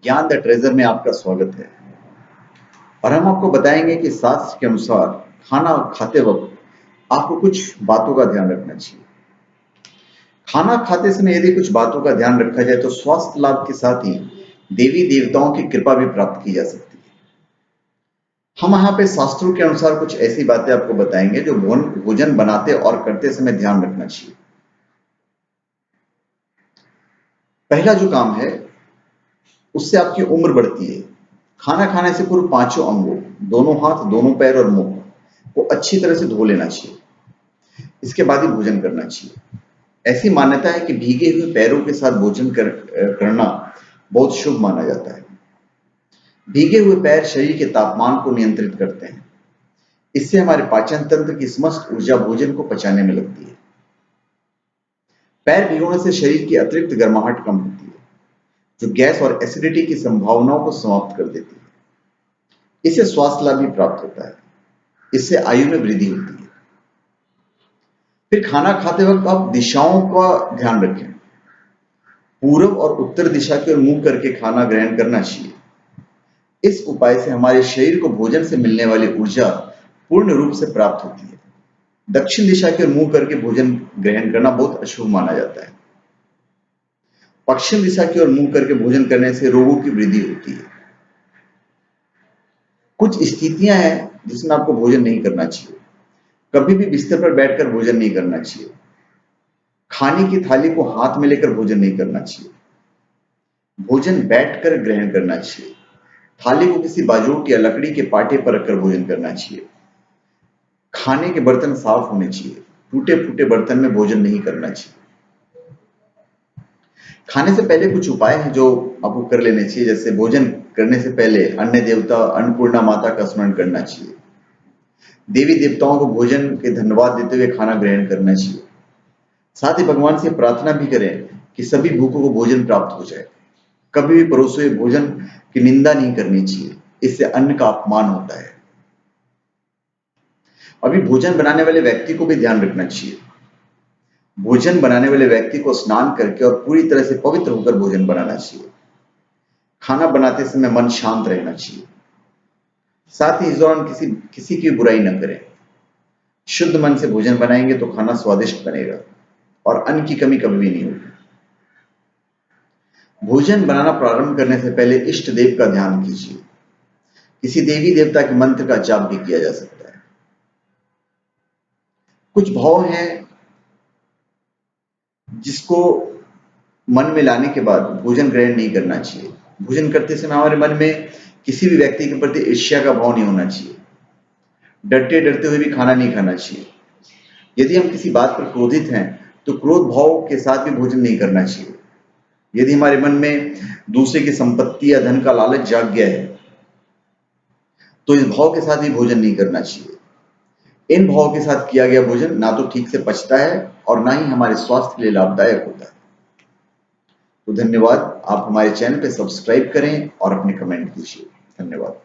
ज्ञान the treasure में आपका स्वागत है। और हम आपको बताएंगे कि शास्त्र के अनुसार खाना खाते वक्त आपको कुछ बातों का ध्यान रखना चाहिए। खाना खाते समय यदि कुछ बातों का ध्यान रखा जाए तो स्वास्थ्य लाभ के साथ ही देवी देवताओं की कृपा भी प्राप्त की जा सकती है। हम यहाँ पे शास्त्रों के अनुसार कुछ ऐसी बातें आपको बताएंगे जो भोजन बनाते और करते समय ध्यान रखना चाहिए। पहला जो काम है उससे आपकी उम्र बढ़ती है। खाना खाने से पूर्व पांचों अंगों, दोनों हाथ, दोनों पैर और मुंह को अच्छी तरह से धो लेना चाहिए। इसके बाद ही भोजन करना चाहिए। ऐसी मान्यता है कि भीगे हुए पैरों के साथ भोजन करना बहुत शुभ माना जाता है। भीगे हुए पैर शरीर के तापमान को नियंत्रित करते हैं। इससे हमारे पाचन तंत्र की समस्त ऊर्जा भोजन को पचाने में लगती है। पैर भिगोने से शरीर की अतिरिक्त गर्माहट कम होती है, जो गैस और एसिडिटी की संभावनाओं को समाप्त कर देती है। इससे स्वास्थ्य लाभ भी प्राप्त होता है। इससे आयु में वृद्धि होती है। फिर खाना खाते वक्त आप दिशाओं का ध्यान रखें। पूर्व और उत्तर दिशा की ओर मुंह करके खाना ग्रहण करना चाहिए। इस उपाय से हमारे शरीर को भोजन से मिलने वाली ऊर्जा पूर्ण रूप से प्राप्त होती है। दक्षिण दिशा की ओर मुंह करके भोजन ग्रहण करना बहुत अशुभ माना जाता है। पश्चिम दिशा की ओर मुंह करके भोजन करने से रोगों की वृद्धि होती है। कुछ स्थितियां हैं जिसमें आपको भोजन नहीं करना चाहिए। कभी भी बिस्तर पर बैठकर भोजन नहीं करना चाहिए। खाने की थाली को हाथ में लेकर भोजन नहीं करना चाहिए। भोजन बैठकर ग्रहण करना चाहिए। थाली को किसी बाजूट या लकड़ी के पाटे पर रखकर भोजन करना चाहिए। खाने के बर्तन साफ होने चाहिए। टूटे फूटे बर्तन में भोजन नहीं करना चाहिए। खाने से पहले कुछ उपाय हैं जो आपको कर लेने चाहिए, जैसे भोजन करने से पहले अन्य देवता अन्नपूर्णा माता का स्मरण करना चाहिए। देवी देवताओं को भोजन के धन्यवाद देते हुए खाना ग्रहण करना चाहिए। साथ ही भगवान से प्रार्थना भी करें कि सभी भूखों को भोजन प्राप्त हो जाए। कभी भी परोसे हुए भोजन की निंदा नहीं करनी चाहिए। इससे अन्न का अपमान होता है। अभी भोजन बनाने वाले व्यक्ति को भी ध्यान रखना चाहिए। भोजन बनाने वाले व्यक्ति को स्नान करके और पूरी तरह से पवित्र होकर भोजन बनाना चाहिए। खाना बनाते समय मन शांत रहना चाहिए। साथ ही इस दौरान किसी किसी की बुराई न करें। शुद्ध मन से भोजन बनाएंगे तो खाना स्वादिष्ट बनेगा और अन्न की कमी कभी भी नहीं होगी। भोजन बनाना प्रारंभ करने से पहले इष्ट देव का ध्यान कीजिए। किसी देवी देवता के मंत्र का जाप भी किया जा सकता है। कुछ भाव हैं जिसको मन में लाने के बाद भोजन ग्रहण नहीं करना चाहिए। भोजन करते समय हमारे मन में किसी भी व्यक्ति के प्रति ईर्ष्या का भाव नहीं होना चाहिए। डरते डरते हुए भी खाना नहीं खाना चाहिए। यदि हम किसी बात पर क्रोधित हैं तो क्रोध भाव के साथ भी भोजन नहीं करना चाहिए। यदि हमारे मन में दूसरे की संपत्ति या धन का लालच जाग गया है तो इस भाव के साथ भी भोजन नहीं करना चाहिए। इन भाव के साथ किया गया भोजन ना तो ठीक से पचता है और ना ही हमारे स्वास्थ्य के लिए लाभदायक होता है। तो धन्यवाद। आप हमारे चैनल पे सब्सक्राइब करें और अपने कमेंट कीजिए। धन्यवाद।